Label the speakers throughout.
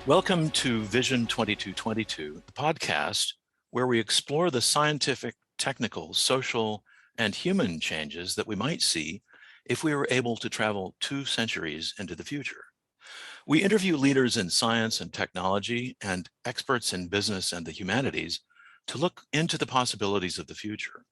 Speaker 1: Welcome to Vision 2222, the podcast where we explore the scientific, technical, social, and human changes that we might see if we were able to travel 2 centuries into the future. We interview leaders in science and technology and experts in business and the humanities to look into the possibilities of the future.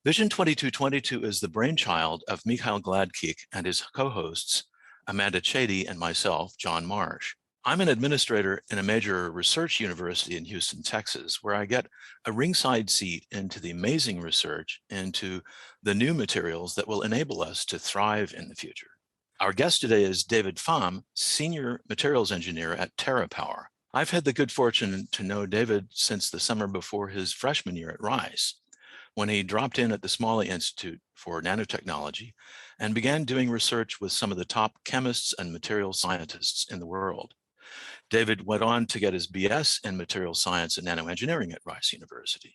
Speaker 1: Vision 2222 is the brainchild of Mikhail Gladkikh and his co-hosts, Amanda Chadee and myself, John Marsh. I'm an administrator in a major research university in Houston, Texas, where I get a ringside seat into the amazing research into the new materials that will enable us to thrive in the future. Our guest today is David Pham, Senior Materials Engineer at TerraPower. I've had the good fortune to know David since the summer before his freshman year at Rice, when he dropped in at the Smalley Institute for Nanotechnology and began doing research with some of the top chemists and material scientists in the world. David went on to get his BS in Materials Science and Nanoengineering at Rice University.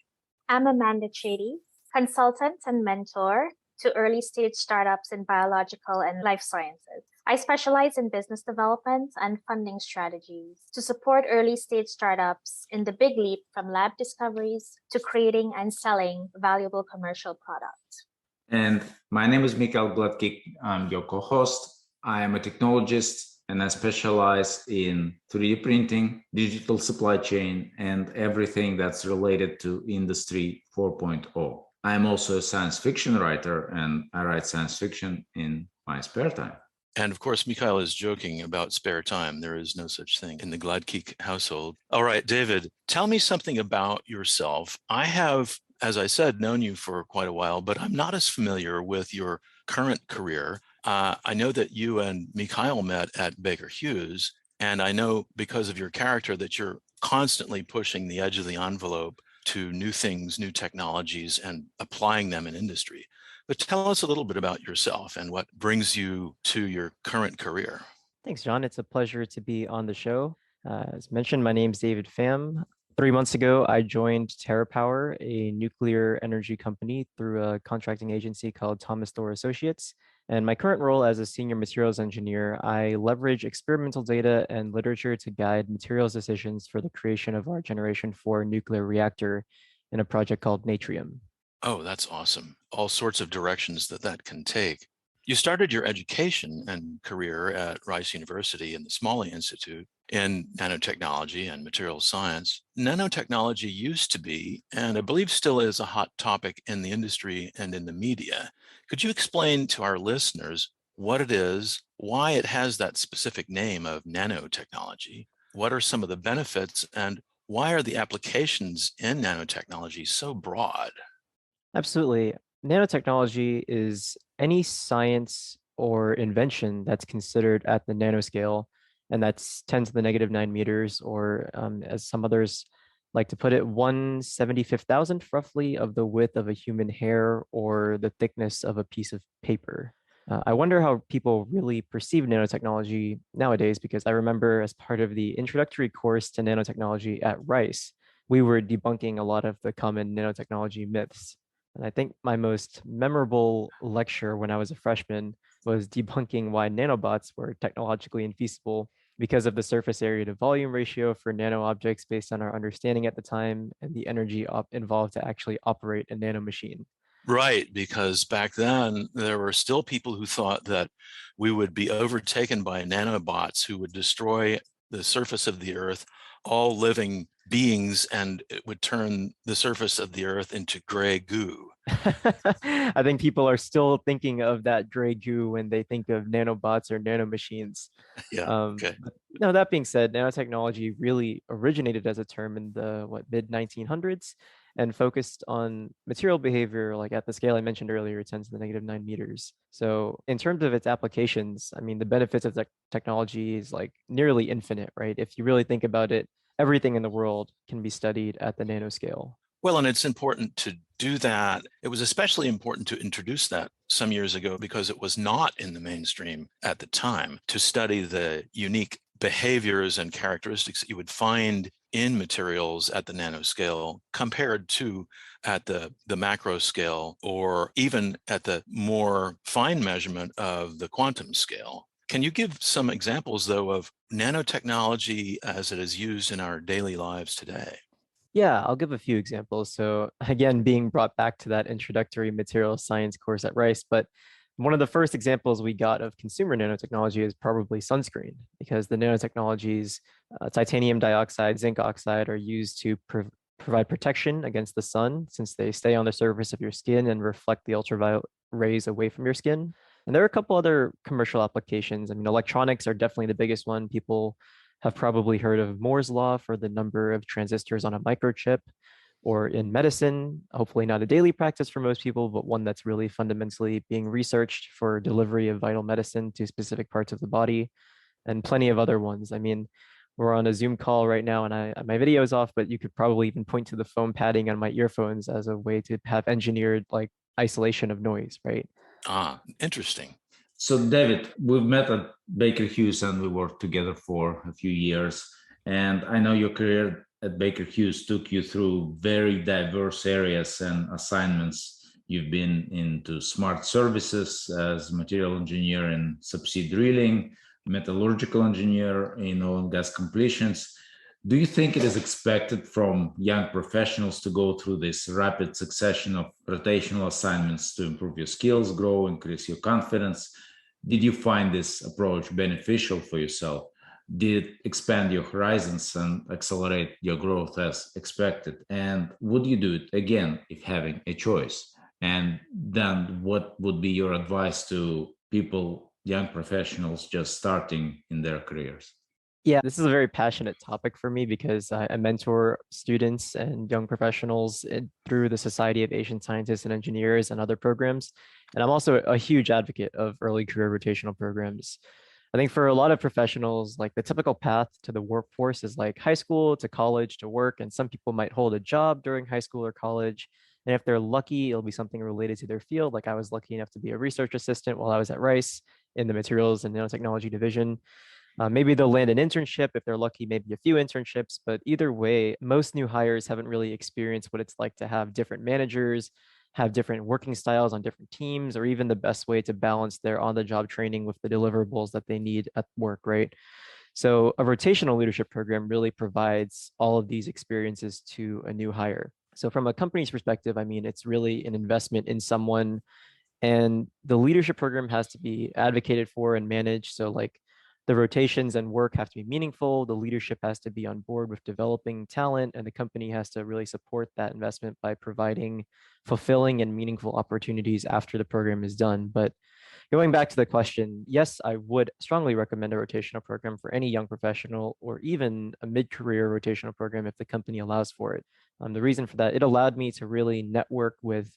Speaker 2: I'm Amanda Chadee, consultant and mentor to early stage startups in biological and life sciences. I specialize in business development and funding strategies to support early stage startups in the big leap from lab discoveries to creating and selling valuable commercial products.
Speaker 3: And my name is Mikhail Gladkikh. I'm your co-host. I am a technologist and I specialize in 3D printing, digital supply chain, and everything that's related to Industry 4.0. I am also a science fiction writer, and I write science fiction in my spare time.
Speaker 1: And of course, Mikhail is joking about spare time. There is no such thing in the Gladkikh household. All right, David, tell me something about yourself. I have, as I said, known you for quite a while, but I'm not as familiar with your current career. I know that you and Mikhail met at Baker Hughes, and I know because of your character that you're constantly pushing the edge of the envelope to new things, new technologies, and applying them in industry. But tell us a little bit about yourself and what brings you to your current career.
Speaker 4: Thanks, John. It's a pleasure to be on the show. As mentioned, my name's David Pham. 3 months ago, I joined TerraPower, a nuclear energy company, through a contracting agency called Thomas Thor Associates. And my current role as a senior materials engineer, I leverage experimental data and literature to guide materials decisions for the creation of our Generation 4 nuclear reactor in a project called Natrium.
Speaker 1: Oh, that's awesome. All sorts of directions that can take. You started your education and career at Rice University and the Smalley Institute in nanotechnology and materials science. Nanotechnology used to be, and I believe still is, a hot topic in the industry and in the media. Could you explain to our listeners what it is, why it has that specific name of nanotechnology? What are some of the benefits, and why are the applications in nanotechnology so broad?
Speaker 4: Absolutely. Nanotechnology is any science or invention that's considered at the nanoscale, and that's 10 to the negative 9 meters, or as some others like to put it, 1/75,000th roughly of the width of a human hair or the thickness of a piece of paper. I wonder how people really perceive nanotechnology nowadays, because I remember as part of the introductory course to nanotechnology at Rice, we were debunking a lot of the common nanotechnology myths. And I think my most memorable lecture when I was a freshman was debunking why nanobots were technologically infeasible because of the surface area to volume ratio for nano objects based on our understanding at the time and the energy involved to actually operate a nanomachine.
Speaker 1: Right, because back then there were still people who thought that we would be overtaken by nanobots who would destroy the surface of the earth, all living beings, and it would turn the surface of the earth into gray goo.
Speaker 4: I think people are still thinking of that gray goo when they think of nanobots or nanomachines.
Speaker 1: Yeah. Okay.
Speaker 4: No, that being said, nanotechnology really originated as a term in the mid 1900s and focused on material behavior, like at the scale I mentioned earlier, 10 to the negative 9 meters. So in terms of its applications, I mean, the benefits of technology is like nearly infinite, right? If you really think about it, everything in the world can be studied at the nanoscale.
Speaker 1: Well, and it's important to do that. It was especially important to introduce that some years ago because it was not in the mainstream at the time, to study the unique behaviors and characteristics that you would find in materials at the nanoscale compared to at the macro scale, or even at the more fine measurement of the quantum scale. Can you give some examples, though, of nanotechnology as it is used in our daily lives today?
Speaker 4: Yeah, I'll give a few examples. So again, being brought back to that introductory material science course at Rice, but one of the first examples we got of consumer nanotechnology is probably sunscreen, because the nanotechnologies, titanium dioxide, zinc oxide, are used to provide protection against the sun, since they stay on the surface of your skin and reflect the ultraviolet rays away from your skin. And there are a couple other commercial applications. I mean, electronics are definitely the biggest one. People have probably heard of Moore's law for the number of transistors on a microchip, or in medicine, hopefully not a daily practice for most people, but one that's really fundamentally being researched for delivery of vital medicine to specific parts of the body, and plenty of other ones. I mean, we're on a Zoom call right now and my video is off, but you could probably even point to the foam padding on my earphones as a way to have engineered like isolation of noise, right?
Speaker 1: Ah, interesting.
Speaker 3: So, David, we've met at Baker Hughes and we worked together for a few years. And I know your career at Baker Hughes took you through very diverse areas and assignments. You've been into smart services as material engineer in subsea drilling, metallurgical engineer in oil and gas completions. Do you think it is expected from young professionals to go through this rapid succession of rotational assignments to improve your skills, grow, increase your confidence? Did you find this approach beneficial for yourself? Did it expand your horizons and accelerate your growth as expected? And would you do it again if having a choice? And then what would be your advice to people, young professionals just starting in their careers?
Speaker 4: Yeah, this is a very passionate topic for me because I mentor students and young professionals through the Society of Asian Scientists and Engineers and other programs. And I'm also a huge advocate of early career rotational programs. I think for a lot of professionals, like the typical path to the workforce is like high school to college to work. And some people might hold a job during high school or college. And if they're lucky, it'll be something related to their field. Like I was lucky enough to be a research assistant while I was at Rice in the Materials and Nanotechnology division. Maybe they'll land an internship if they're lucky, maybe a few internships, but either way, most new hires haven't really experienced what it's like to have different managers, have different working styles on different teams, or even the best way to balance their on the job training with the deliverables that they need at work, right? So, a rotational leadership program really provides all of these experiences to a new hire. So, from a company's perspective, I mean, it's really an investment in someone, and the leadership program has to be advocated for and managed. So, like, the rotations and work have to be meaningful. The leadership has to be on board with developing talent, and the company has to really support that investment by providing fulfilling and meaningful opportunities after the program is done. But going back to the question, yes, I would strongly recommend a rotational program for any young professional, or even a mid-career rotational program if the company allows for it. The reason for that, it allowed me to really network with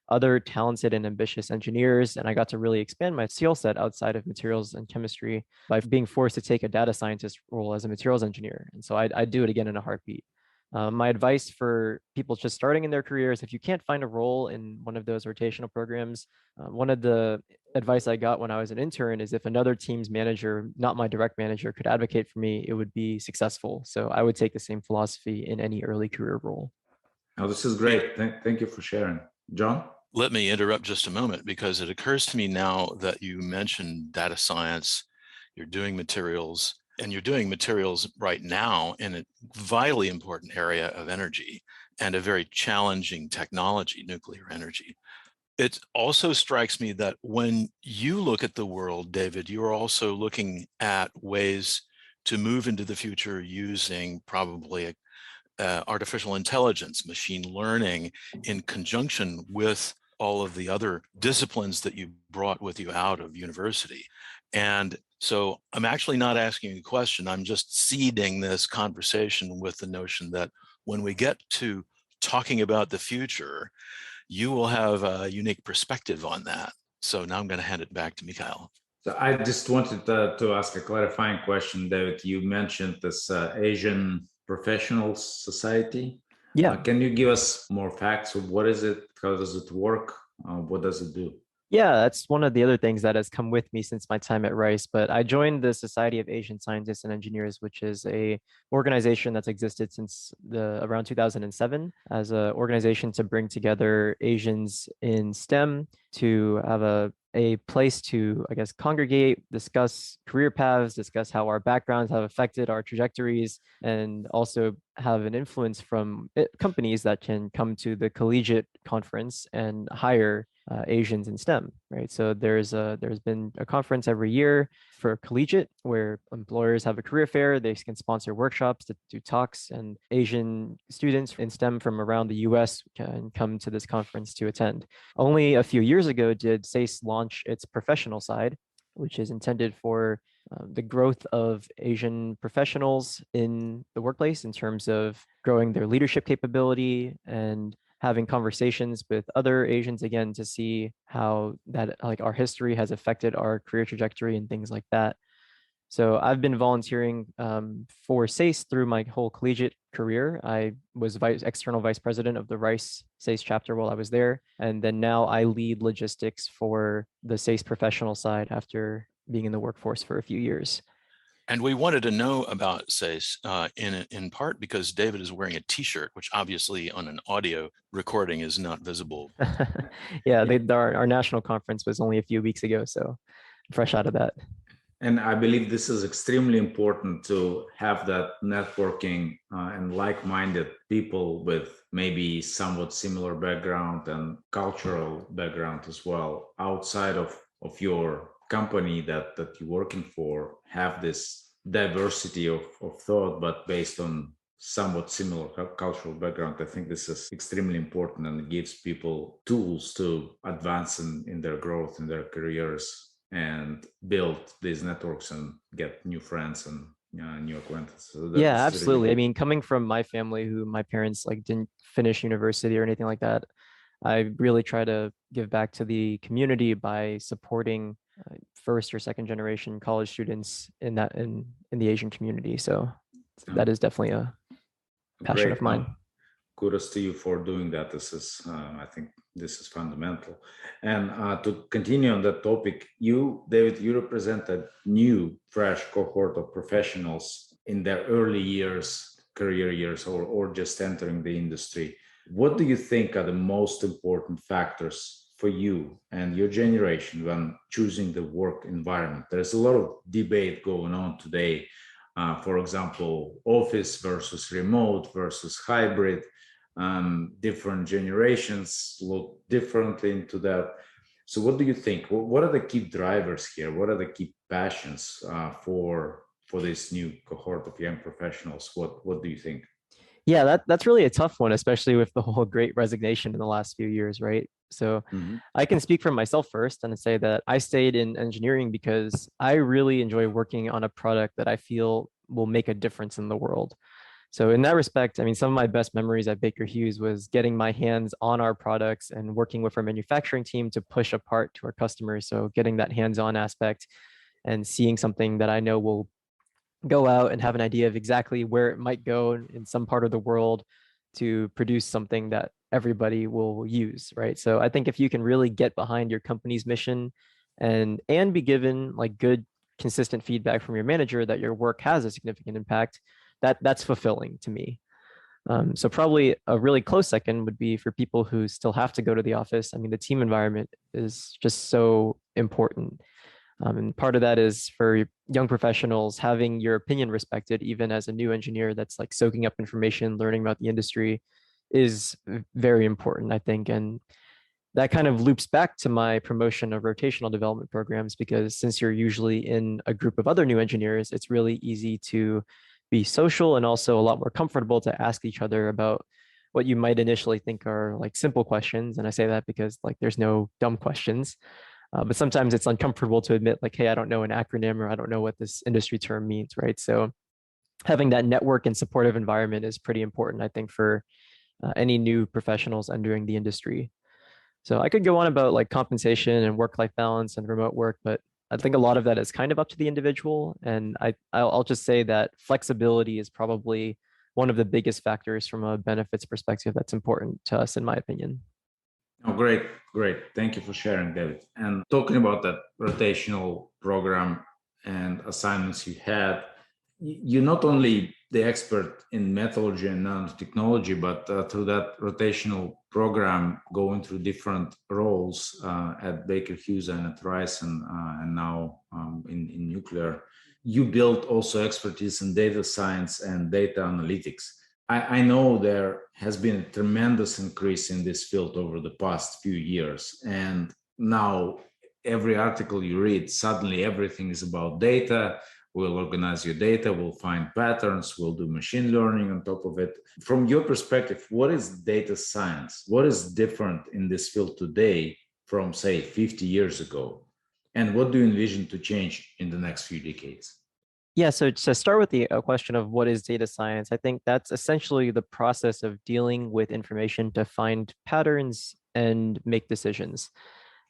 Speaker 4: other talented and ambitious engineers, and I got to really expand my skill set outside of materials and chemistry by being forced to take a data scientist role as a materials engineer. And so I'd do it again in a heartbeat. My advice for people just starting in their careers, if you can't find a role in one of those rotational programs, one of the advice I got when I was an intern is if another team's manager, not my direct manager, could advocate for me, it would be successful. So I would take the same philosophy in any early career role.
Speaker 3: Oh, this is great. Thank you for sharing. John?
Speaker 1: Let me interrupt just a moment, because it occurs to me now that you mentioned data science, you're doing materials, and you're doing materials right now in a vitally important area of energy and a very challenging technology, nuclear energy. It also strikes me that when you look at the world, David, you're also looking at ways to move into the future using probably artificial intelligence, machine learning, in conjunction with all of the other disciplines that you brought with you out of university. And so I'm actually not asking a question. I'm just seeding this conversation with the notion that when we get to talking about the future, you will have a unique perspective on that. So now I'm going to hand it back to Mikhail.
Speaker 3: So I just wanted to ask a clarifying question, David. You mentioned this Asian Professionals Society.
Speaker 4: Yeah.
Speaker 3: Can you give us more facts of what is it? How does it work? What does it do?
Speaker 4: Yeah, that's one of the other things that has come with me since my time at Rice. But I joined the Society of Asian Scientists and Engineers, which is a organization that's existed since the around 2007 as an organization to bring together Asians in STEM to have a place to, I guess, congregate, discuss career paths, discuss how our backgrounds have affected our trajectories, and also have an influence from companies that can come to the collegiate conference and hire Asians in STEM, right? So there's been a conference every year for collegiate where employers have a career fair. They can sponsor workshops to do talks, and Asian students in STEM from around the U.S. can come to this conference to attend. Only a few years ago did SACE launch its professional side, which is intended for the growth of Asian professionals in the workplace in terms of growing their leadership capability and having conversations with other Asians again to see how that like our history has affected our career trajectory and things like that. So I've been volunteering for SACE through my whole collegiate career. I was external vice president of the Rice SACE chapter while I was there. And then now I lead logistics for the SACE professional side after being in the workforce for a few years.
Speaker 1: And we wanted to know about SACE in part because David is wearing a T-shirt, which obviously on an audio recording is not visible.
Speaker 4: Yeah, our national conference was only a few weeks ago, so fresh out of that.
Speaker 3: And I believe this is extremely important to have that networking and like-minded people with maybe somewhat similar background and cultural background as well outside of your company that you're working for, have this diversity of thought, but based on somewhat similar cultural background. I think this is extremely important, and it gives people tools to advance in their growth in their careers and build these networks and get new friends and new acquaintances. So
Speaker 4: Yeah,
Speaker 3: that's
Speaker 4: absolutely.
Speaker 3: really
Speaker 4: I mean, coming from my family, who my parents like didn't finish university or anything like that, I really try to give back to the community by supporting first or second generation college students in the Asian community. So that is definitely a passion of
Speaker 3: great.
Speaker 4: mine.
Speaker 3: Kudos to you for doing that. This is, I think, this is fundamental. And to continue on that topic, you, David, you represent a new, fresh cohort of professionals in their early years, career years, or just entering the industry. What do you think are the most important factors for you and your generation when choosing the work environment? There's a lot of debate going on today. For example, office versus remote versus hybrid. Different generations look differently into that. So what do you think? What are the key drivers here? What are the key passions for this new cohort of young professionals? What do you think?
Speaker 4: Yeah, that's really a tough one, especially with the whole great resignation in the last few years, right? So I can speak for myself first and say that I stayed in engineering because I really enjoy working on a product that I feel will make a difference in the world. So in that respect, I mean, some of my best memories at Baker Hughes was getting my hands on our products and working with our manufacturing team to push a part to our customers. So getting that hands-on aspect and seeing something that I know will go out and have an idea of exactly where it might go in some part of the world to produce something that everybody will use, right? So I think if you can really get behind your company's mission and be given like good consistent feedback from your manager that your work has a significant impact, that's fulfilling to me. So probably a really close second would be for people who still have to go to the office. I mean, the team environment is just so important. And part of that is for young professionals having your opinion respected, even as a new engineer that's like soaking up information, learning about the industry is very important, I think. And that kind of loops back to my promotion of rotational development programs, because since you're usually in a group of other new engineers, it's really easy to be social and also a lot more comfortable to ask each other about what you might initially think are like simple questions. And I say that because like there's no dumb questions. But sometimes it's uncomfortable to admit like, hey, I don't know an acronym or I don't know what this industry term means, right? So having that network and supportive environment is pretty important, I think, for any new professionals entering the industry. So I could go on about like compensation and work-life balance and remote work, but I think a lot of that is kind of up to the individual. And I'll just say that flexibility is probably one of the biggest factors from a benefits perspective that's important to us, in my opinion.
Speaker 3: Oh, great, great. Thank you for sharing, David. And talking about that rotational program and assignments you had, you're not only the expert in metallurgy and nanotechnology, but through that rotational program, going through different roles at Baker Hughes and at Rice and now in nuclear, you built also expertise in data science and data analytics. I know there has been a tremendous increase in this field over the past few years. And now every article you read, suddenly everything is about data. We'll organize your data, we'll find patterns, we'll do machine learning on top of it. From your perspective, what is data science? What is different in this field today from, say, 50 years ago? And what do you envision to change in the next few decades?
Speaker 4: Yeah, so to start with the question of what is data science, I think that's essentially the process of dealing with information to find patterns and make decisions.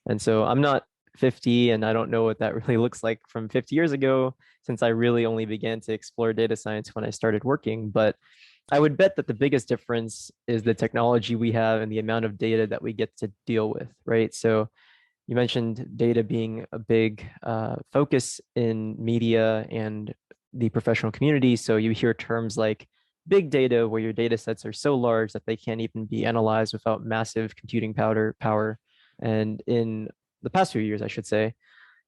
Speaker 4: And so I'm not 50 and I don't know what that really looks like from 50 years ago, since I really only began to explore data science when I started working. But I would bet that the biggest difference is the technology we have and the amount of data that we get to deal with, right? So you mentioned data being a big focus in media and the professional community. So you hear terms like big data, where your data sets are so large that they can't even be analyzed without massive computing power. And in the past few years, I should say,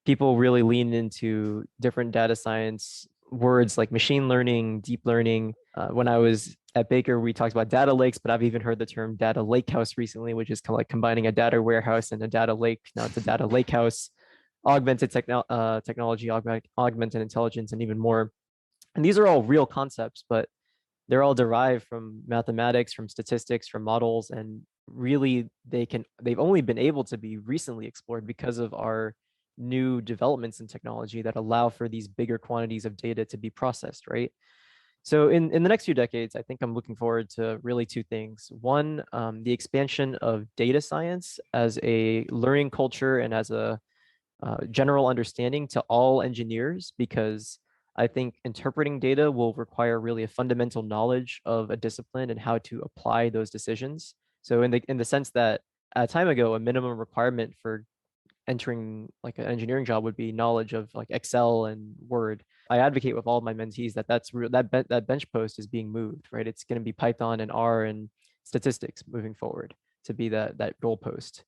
Speaker 4: people really lean into different data science words like machine learning, deep learning. When I was at Baker, we talked about data lakes, but I've even heard the term data lakehouse recently, which is kind of like combining a data warehouse and a data lake. Now it's a data lakehouse, technology, augmented intelligence, and even more. And these are all real concepts, but they're all derived from mathematics, from statistics, from models, and really they've only been able to be recently explored because of our new developments in technology that allow for these bigger quantities of data to be processed, right? So in the next few decades, I think I'm looking forward to really two things. One, the expansion of data science as a learning culture and as a general understanding to all engineers, because I think interpreting data will require really a fundamental knowledge of a discipline and how to apply those decisions. So in the sense that a time ago, a minimum requirement for entering like an engineering job would be knowledge of like Excel and Word. I advocate with all of my mentees that that bench post is being moved, right? It's going to be Python and R and statistics moving forward to be that goalpost.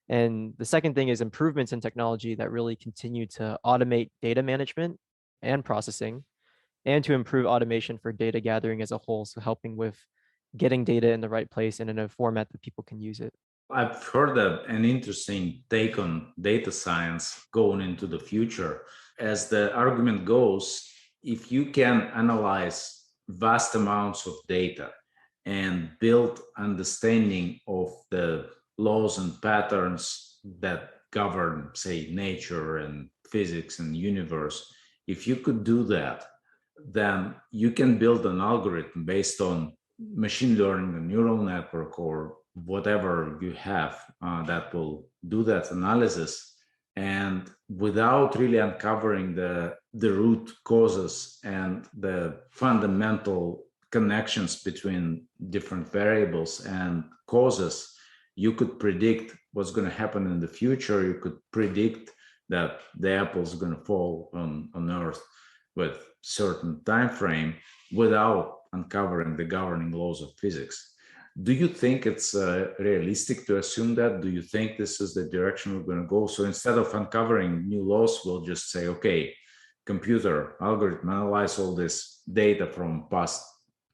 Speaker 4: And the second thing is improvements in technology that really continue to automate data management and processing, and to improve automation for data gathering as a whole. So helping with getting data in the right place and in a format that people can use it.
Speaker 3: I've heard an interesting take on data science going into the future. As the argument goes, if you can analyze vast amounts of data and build understanding of the laws and patterns that govern, say, nature and physics and universe, if you could do that, then you can build an algorithm based on machine learning, a neural network, or whatever you have that will do that analysis. And without really uncovering the root causes and the fundamental connections between different variables and causes, you could predict what's going to happen in the future. You could predict that the apple is going to fall on Earth with certain time frame without uncovering the governing laws of physics. Do you think it's realistic to assume that? Do you think this is the direction we're going to go? So instead of uncovering new laws, we'll just say, okay, computer algorithm, analyze all this data from past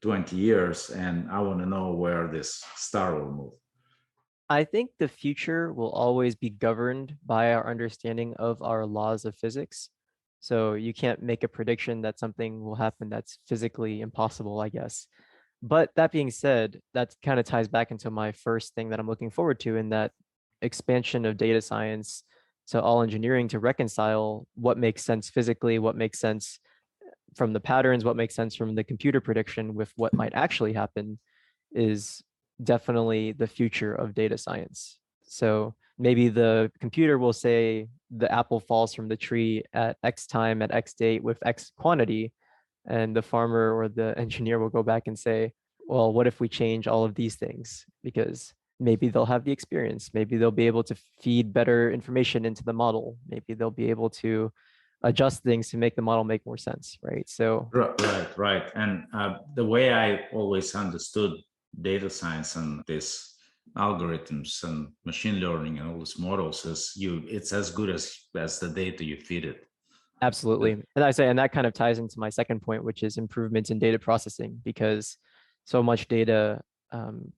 Speaker 3: 20 years, and I want to know where this star will move.
Speaker 4: I think the future will always be governed by our understanding of our laws of physics. So you can't make a prediction that something will happen that's physically impossible, I guess. But that being said, that kind of ties back into my first thing that I'm looking forward to, in that expansion of data science to all engineering, to reconcile what makes sense physically, what makes sense from the patterns, what makes sense from the computer prediction with what might actually happen, is definitely the future of data science. So maybe the computer will say the apple falls from the tree at X time at X date with X quantity, and the farmer or the engineer will go back and say, well, what if we change all of these things? Because maybe they'll have the experience. Maybe they'll be able to feed better information into the model. Maybe they'll be able to adjust things to make the model make more sense, right? So
Speaker 3: right. And the way I always understood data science and this algorithms and machine learning and all these models is it's as good as the data you feed it.
Speaker 4: absolutely. And that kind of ties into my second point, which is improvements in data processing, because so much data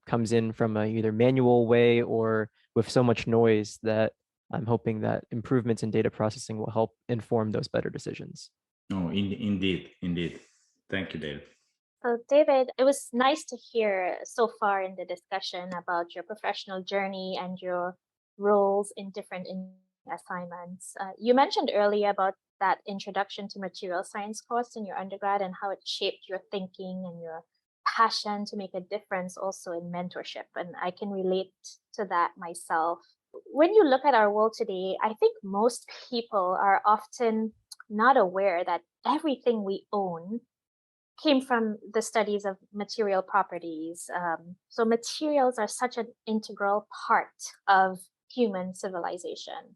Speaker 4: comes in from a either manual way or with so much noise that I'm hoping that improvements in data processing will help inform those better decisions.
Speaker 3: No, indeed. Thank you, David.
Speaker 2: So, David, it was nice to hear so far in the discussion about your professional journey and your roles in different assignments. You mentioned earlier about that introduction to material science course in your undergrad and how it shaped your thinking and your passion to make a difference also in mentorship. And I can relate to that myself. When you look at our world today, I think most people are often not aware that everything we own came from the studies of material properties. So materials are such an integral part of human civilization,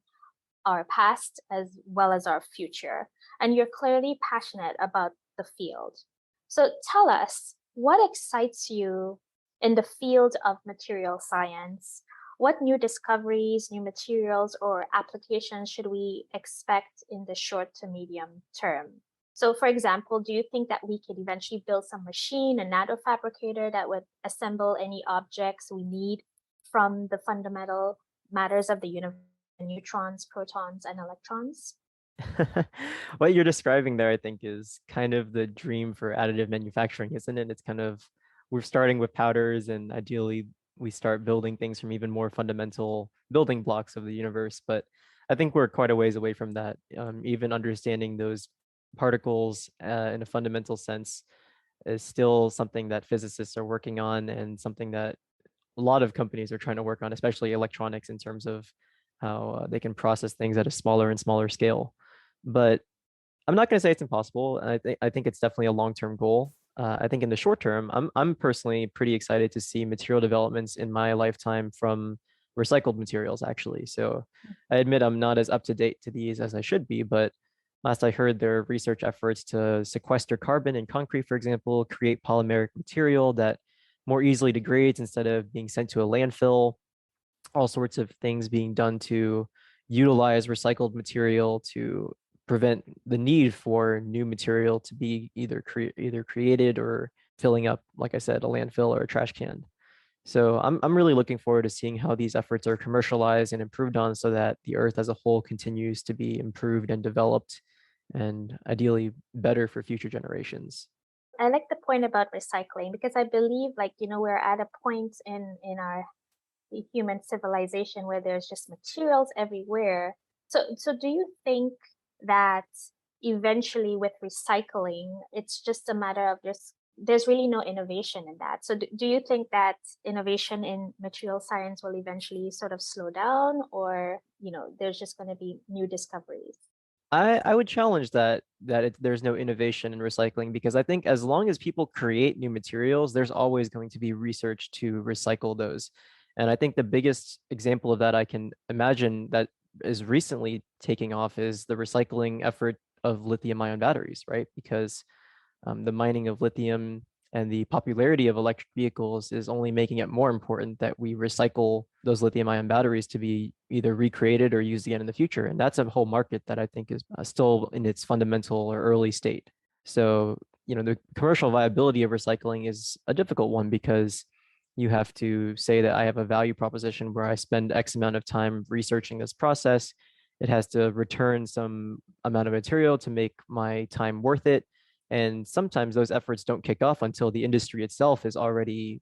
Speaker 2: our past as well as our future. And you're clearly passionate about the field. So tell us, what excites you in the field of material science? What new discoveries, new materials, or applications should we expect in the short to medium term? So, for example, do you think that we could eventually build some machine, a nanofabricator that would assemble any objects we need from the fundamental matters of the universe, neutrons, protons, and electrons?
Speaker 4: What you're describing there, I think, is kind of the dream for additive manufacturing, isn't it? It's kind of, we're starting with powders, and ideally we start building things from even more fundamental building blocks of the universe. But I think we're quite a ways away from that. Even understanding those particles in a fundamental sense is still something that physicists are working on, and something that a lot of companies are trying to work on, especially electronics, in terms of how they can process things at a smaller and smaller scale. But I'm not going to say it's impossible. I think it's definitely a long-term goal. I think in the short term, I'm personally pretty excited to see material developments in my lifetime from recycled materials, actually. So I admit I'm not as up to date to these as I should be, but last I heard, there are research efforts to sequester carbon in concrete, for example, create polymeric material that more easily degrades instead of being sent to a landfill. All sorts of things being done to utilize recycled material to prevent the need for new material to be either created or filling up, like I said, a landfill or a trash can. So I'm really looking forward to seeing how these efforts are commercialized and improved on, so that the Earth as a whole continues to be improved and developed, and ideally better for future generations.
Speaker 2: I like the point about recycling because I believe, like, we're at a point in our human civilization where there's just materials everywhere. So do you think that eventually with recycling, it's just a matter of there's really no innovation in that? So do you think that innovation in material science will eventually sort of slow down, or there's just going to be new discoveries?
Speaker 4: I would challenge there's no innovation in recycling, because I think as long as people create new materials, there's always going to be research to recycle those. And I think the biggest example of that I can imagine that is recently taking off is the recycling effort of lithium-ion batteries, right? Because the mining of lithium and the popularity of electric vehicles is only making it more important that we recycle those lithium-ion batteries to be either recreated or used again in the future. And that's a whole market that I think is still in its fundamental or early state. So, the commercial viability of recycling is a difficult one, because you have to say that I have a value proposition where I spend X amount of time researching this process. It has to return some amount of material to make my time worth it. And sometimes those efforts don't kick off until the industry itself is already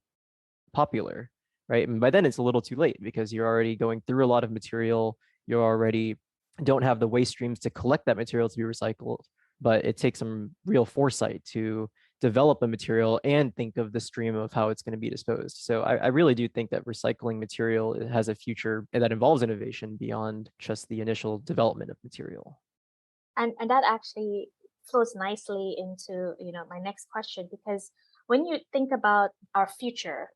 Speaker 4: popular, right? And by then it's a little too late, because you're already going through a lot of material. You already don't have the waste streams to collect that material to be recycled, but it takes some real foresight to develop a material and think of the stream of how it's going to be disposed. So I really do think that recycling material has a future that involves innovation beyond just the initial development of material.
Speaker 2: And that actually flows nicely into my next question, because when you think about our future,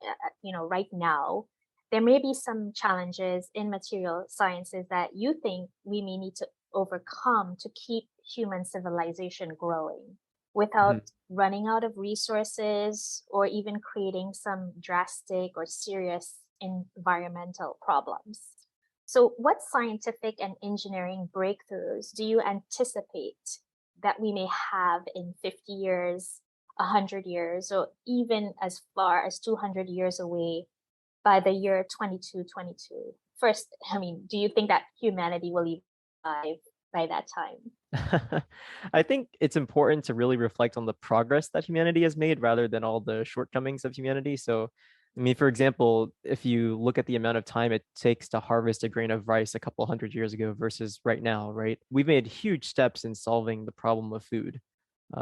Speaker 2: right now, there may be some challenges in material sciences that you think we may need to overcome to keep human civilization growing without running out of resources or even creating some drastic or serious environmental problems. So, what scientific and engineering breakthroughs do you anticipate that we may have in 50 years, 100 years, or even as far as 200 years away by the year 2222? First, I mean, do you think that humanity will evolve by that time?
Speaker 4: I think it's important to really reflect on the progress that humanity has made rather than all the shortcomings of humanity. So, I mean, for example, if you look at the amount of time it takes to harvest a grain of rice a couple hundred years ago versus right now, right? We've made huge steps in solving the problem of food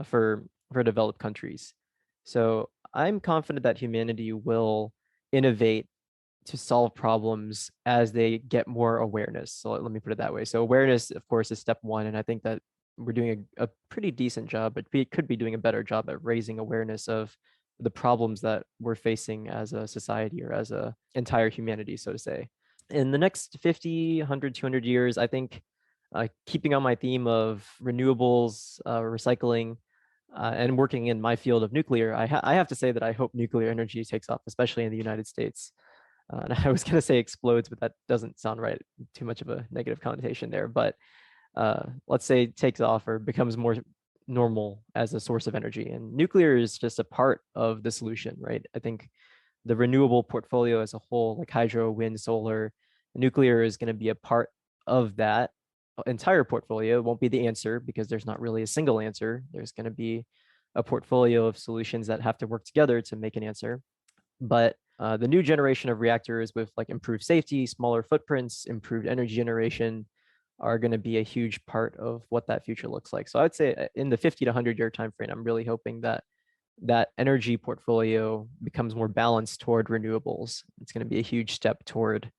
Speaker 4: for developed countries. So I'm confident that humanity will innovate to solve problems as they get more awareness. So let me put it that way. So awareness, of course, is step one. And I think that we're doing a pretty decent job, but we could be doing a better job at raising awareness of the problems that we're facing as a society or as a entire humanity, so to say. In the next 50, 100, 200 years, I think keeping on my theme of renewables, recycling, and working in my field of nuclear, I have to say that I hope nuclear energy takes off, especially in the United States. And I was going to say explodes, but that doesn't sound right. Too much of a negative connotation there. But let's say it takes off or becomes more normal as a source of energy. And nuclear is just a part of the solution, right? I think the renewable portfolio as a whole, like hydro, wind, solar, nuclear is going to be a part of that entire portfolio. It won't be the answer because there's not really a single answer. There's going to be a portfolio of solutions that have to work together to make an answer. But the new generation of reactors with like improved safety, smaller footprints, improved energy generation are going to be a huge part of what that future looks like. So I would say in the 50 to 100 year time frame, I'm really hoping that that energy portfolio becomes more balanced toward renewables. It's going to be a huge step toward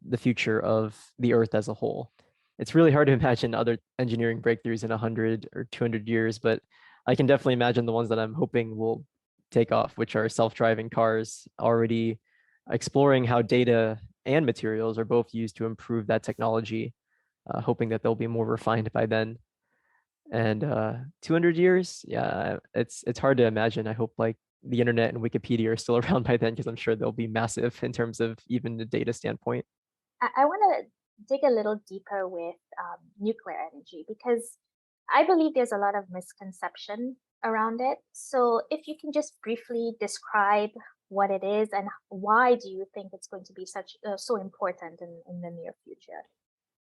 Speaker 4: the future of the Earth as a whole. It's really hard to imagine other engineering breakthroughs in 100 or 200 years, but I can definitely imagine the ones that I'm hoping will take off, which are self-driving cars, already exploring how data and materials are both used to improve that technology, hoping that they'll be more refined by then. And 200 years, yeah, it's hard to imagine. I hope like the internet and Wikipedia are still around by then because I'm sure they'll be massive in terms of even the data standpoint.
Speaker 2: I want to dig a little deeper with nuclear energy because I believe there's a lot of misconception around it. So if you can just briefly describe what it is and why do you think it's going to be so important in the near future?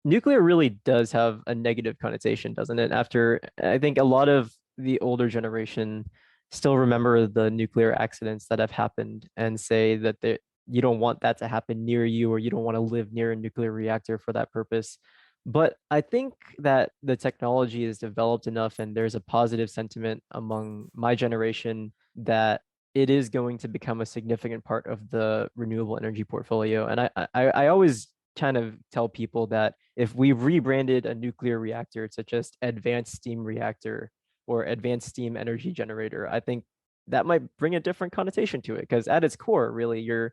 Speaker 4: Nuclear really does have a negative connotation, doesn't it? After, I think a lot of the older generation still remember the nuclear accidents that have happened and say that you don't want that to happen near you or you don't want to live near a nuclear reactor for that purpose. But I think that the technology is developed enough and there's a positive sentiment among my generation that it is going to become a significant part of the renewable energy portfolio. And I always kind of tell people that if we rebranded a nuclear reactor to just advanced steam reactor or advanced steam energy generator, I think that might bring a different connotation to it because at its core, really, you're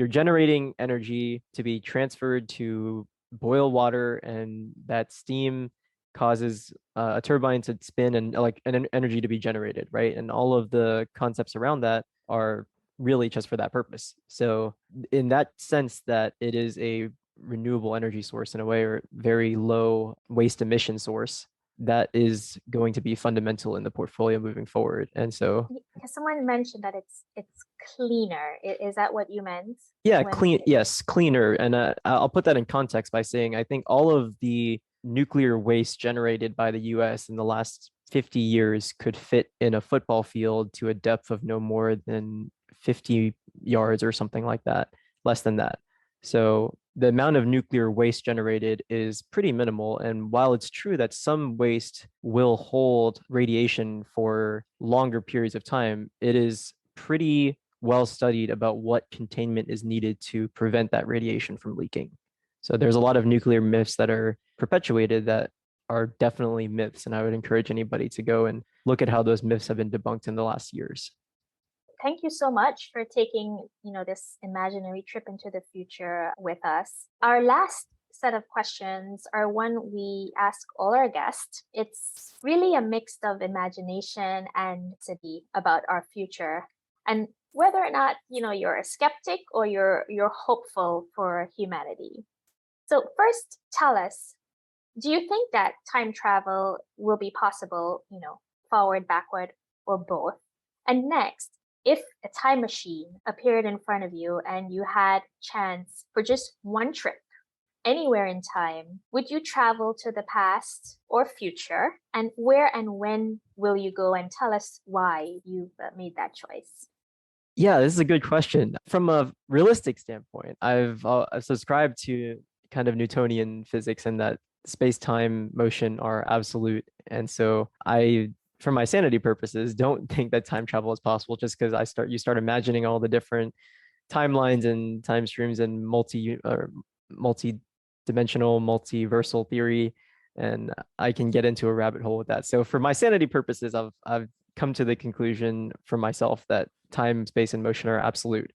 Speaker 4: generating energy to be transferred to boil water, and that steam causes a turbine to spin and like an energy to be generated, right? And all of the concepts around that are really just for that purpose. So in that sense that it is a renewable energy source in a way or very low waste emission source, that is going to be fundamental in the portfolio moving forward. And so
Speaker 2: someone mentioned that it's cleaner. Is that what you meant?
Speaker 4: Yeah, yes, cleaner. And I'll put that in context by saying I think all of the nuclear waste generated by the US in the last 50 years could fit in a football field to a depth of no more than 50 yards or something like that, less than that. So the amount of nuclear waste generated is pretty minimal. And while it's true that some waste will hold radiation for longer periods of time, it is pretty well studied about what containment is needed to prevent that radiation from leaking. So there's a lot of nuclear myths that are perpetuated that are definitely myths. And I would encourage anybody to go and look at how those myths have been debunked in the last years.
Speaker 2: thank you so much for taking, this imaginary trip into the future with us. Our last set of questions are one we ask all our guests. It's really a mix of imagination and city about our future, and whether or not, you're a skeptic or you're hopeful for humanity. So first, tell us, do you think that time travel will be possible, forward, backward, or both? And next, if a time machine appeared in front of you and you had chance for just one trip anywhere in time, would you travel to the past or future? And where and when will you go? And tell us why you've made that choice.
Speaker 4: Yeah, this is a good question. From a realistic standpoint, I've subscribed to kind of Newtonian physics and that space-time motion are absolute. And so I, for my sanity purposes, don't think that time travel is possible just because you start imagining all the different timelines and time streams and multi-dimensional, multiversal theory, and I can get into a rabbit hole with that. So for my sanity purposes, I've come to the conclusion for myself that time, space, and motion are absolute.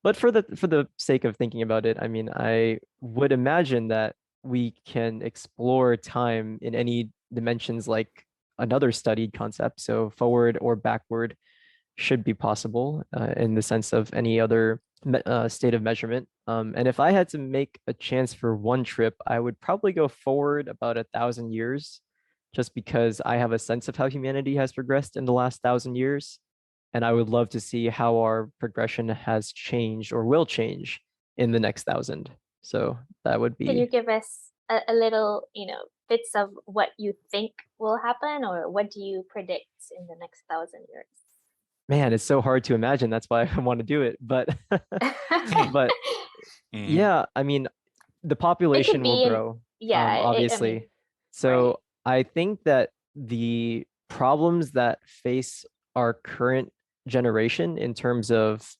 Speaker 4: But for the sake of thinking about it, I mean, I would imagine that we can explore time in any dimensions like another studied concept. So forward or backward should be possible in the sense of any other state of measurement. And if I had to make a chance for one trip, I would probably go forward about 1,000 years, just because I have a sense of how humanity has progressed in the last 1,000 years. And I would love to see how our progression has changed or will change in the next 1,000. So that would
Speaker 2: Can you
Speaker 4: be,
Speaker 2: give us a little, bits of what you think will happen, or what do you predict in the next 1,000 years?
Speaker 4: man, it's so hard to imagine. That's why I want to do it. But but yeah, I mean, the
Speaker 2: It could
Speaker 4: population will
Speaker 2: be in,
Speaker 4: grow,
Speaker 2: yeah, I mean,
Speaker 4: obviously.
Speaker 2: right.
Speaker 4: So I think that the problems that face our current generation in terms of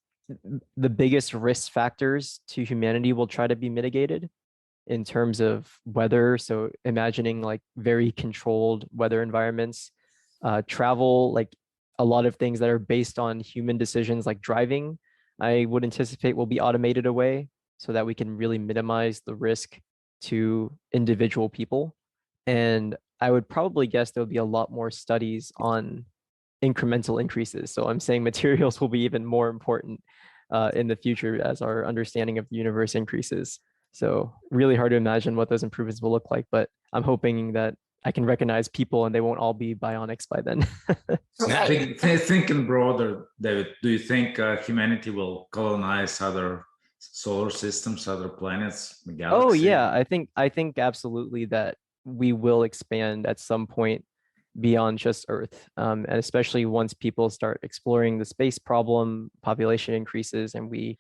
Speaker 4: the biggest risk factors to humanity will try to be mitigated in terms of weather. So imagining like very controlled weather environments, travel, like a lot of things that are based on human decisions like driving, I would anticipate will be automated away so that we can really minimize the risk to individual people. And I would probably guess there'll be a lot more studies on incremental increases. So I'm saying materials will be even more important in the future as our understanding of the universe increases. So really hard to imagine what those improvements will look like, but I'm hoping that I can recognize people and they won't all be bionics by then.
Speaker 2: Right.
Speaker 3: Thinking broader, David, do you think humanity will colonize other solar systems, other planets, the
Speaker 4: Oh
Speaker 3: galaxy?
Speaker 4: yeah, I think absolutely that we will expand at some point beyond just Earth. And especially once people start exploring the space problem, population increases, and we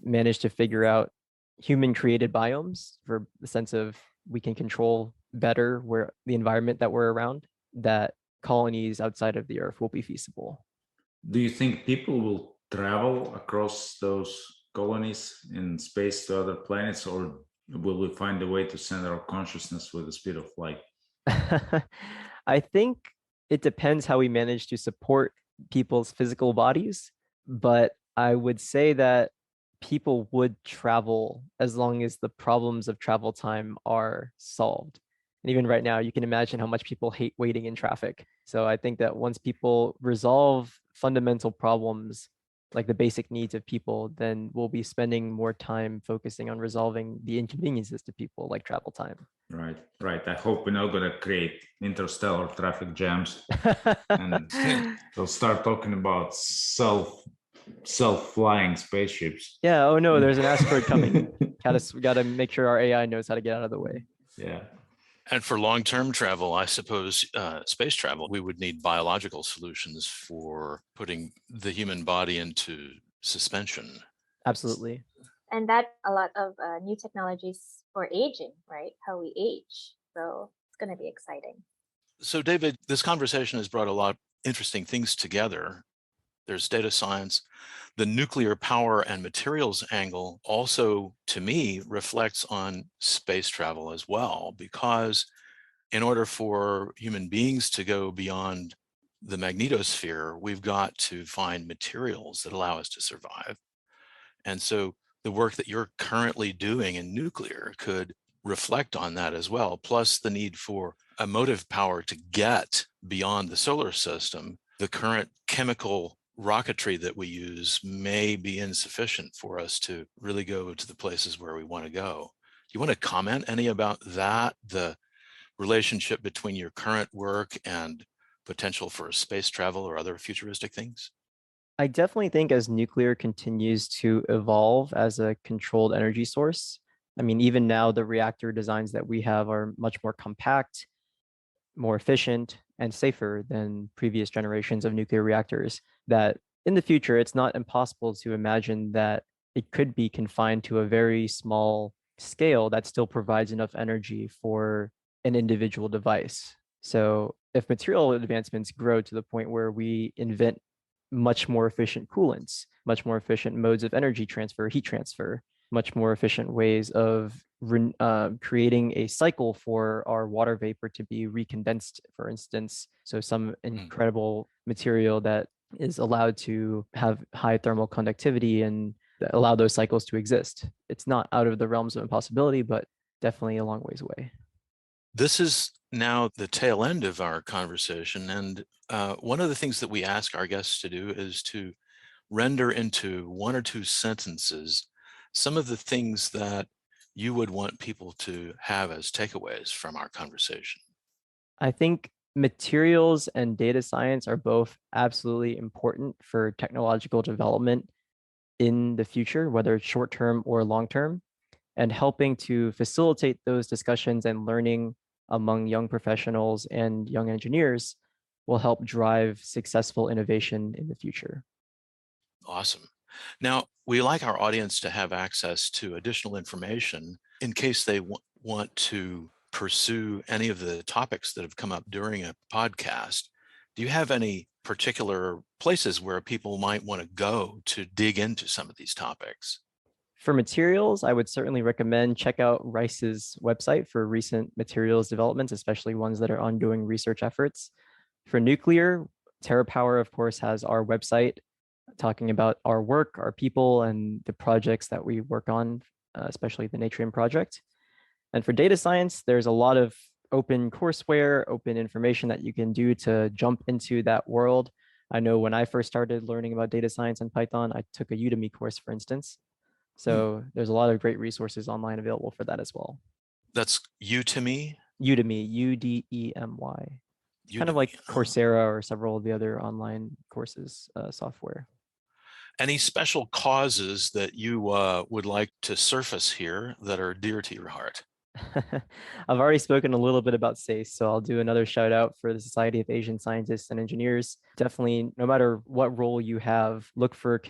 Speaker 4: manage to figure out human created biomes for the sense of we can control better where the environment that we're around, that colonies outside of the Earth will be feasible.
Speaker 3: Do you think people will travel across those colonies in space to other planets, or will we find a way to send our consciousness with the speed of light?
Speaker 4: I think it depends how we manage to support people's physical bodies, but I would say that people would travel as long as the problems of travel time are solved. And even right now, you can imagine how much people hate waiting in traffic. So I think that once people resolve fundamental problems, like the basic needs of people, then we'll be spending more time focusing on resolving the inconveniences to people, like travel time.
Speaker 3: Right, right. I hope we're not going to create interstellar traffic jams and they'll start talking about self-flying spaceships.
Speaker 4: Yeah, oh no, there's an asteroid coming. Gotta make sure our AI knows how to get out of the way.
Speaker 3: Yeah.
Speaker 1: And for long-term travel, I suppose space travel, we would need biological solutions for putting the human body into suspension.
Speaker 4: Absolutely.
Speaker 2: And that a lot of new technologies for aging, right? How we age. So it's going to be exciting.
Speaker 1: So David, this conversation has brought a lot of interesting things together. There's data science. The nuclear power and materials angle also, to me, reflects on space travel as well, because in order for human beings to go beyond the magnetosphere, we've got to find materials that allow us to survive. And so the work that you're currently doing in nuclear could reflect on that as well, plus the need for a motive power to get beyond the solar system. The current chemical rocketry that we use may be insufficient for us to really go to the places where we want to go. Do you want to comment any about that, the relationship between your current work and potential for space travel or other futuristic things?
Speaker 4: I definitely think as nuclear continues to evolve as a controlled energy source, I mean, even now the reactor designs that we have are much more compact, more efficient, and safer than previous generations of nuclear reactors, that in the future, it's not impossible to imagine that it could be confined to a very small scale that still provides enough energy for an individual device. So if material advancements grow to the point where we invent much more efficient coolants, much more efficient modes of energy transfer, heat transfer, much more efficient ways of creating a cycle for our water vapor to be recondensed, for instance. So some incredible material that is allowed to have high thermal conductivity and allow those cycles to exist. It's not out of the realms of impossibility, but definitely a long ways away.
Speaker 1: This is now the tail end of our conversation. And one of the things that we ask our guests to do is to render into one or two sentences some of the things that you would want people to have as takeaways from our conversation.
Speaker 4: I think materials and data science are both absolutely important for technological development in the future, whether it's short term or long term, and helping to facilitate those discussions and learning among young professionals and young engineers will help drive successful innovation in the future.
Speaker 1: Awesome. Now, we like our audience to have access to additional information in case they want to pursue any of the topics that have come up during a podcast. Do you have any particular places where people might want to go to dig into some of these topics?
Speaker 4: For materials, I would certainly recommend check out Rice's website for recent materials developments, especially ones that are ongoing research efforts. For nuclear, TerraPower, of course, has our website talking about our work, our people, and the projects that we work on, especially the Natrium project. And for data science, there's a lot of open courseware, open information that you can do to jump into that world. I know when I first started learning about data science and Python, I took a Udemy course, for instance. So there's a lot of great resources online available for that as well.
Speaker 1: That's Udemy?
Speaker 4: Udemy, Udemy. It's kind of like Coursera or several of the other online courses software.
Speaker 1: Any special causes that you would like to surface here that are dear to your heart?
Speaker 4: I've already spoken a little bit about SACE, so I'll do another shout out for the Society of Asian Scientists and Engineers. Definitely, no matter what role you have, look for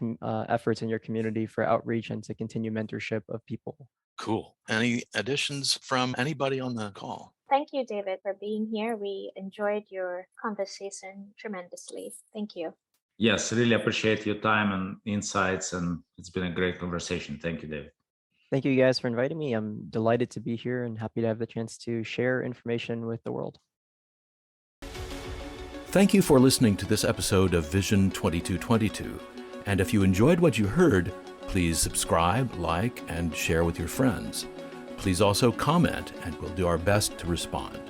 Speaker 4: efforts in your community for outreach and to continue mentorship of people.
Speaker 1: Cool. Any additions from anybody on the call?
Speaker 2: Thank you, David, for being here. We enjoyed your conversation tremendously. Thank you.
Speaker 3: Yes, really appreciate your time and insights, and it's been a great conversation. Thank you, David.
Speaker 4: Thank you guys for inviting me. I'm delighted to be here and happy to have the chance to share information with the world.
Speaker 1: Thank you for listening to this episode of Vision 2222. And if you enjoyed what you heard, please subscribe, like, and share with your friends. Please also comment, and we'll do our best to respond.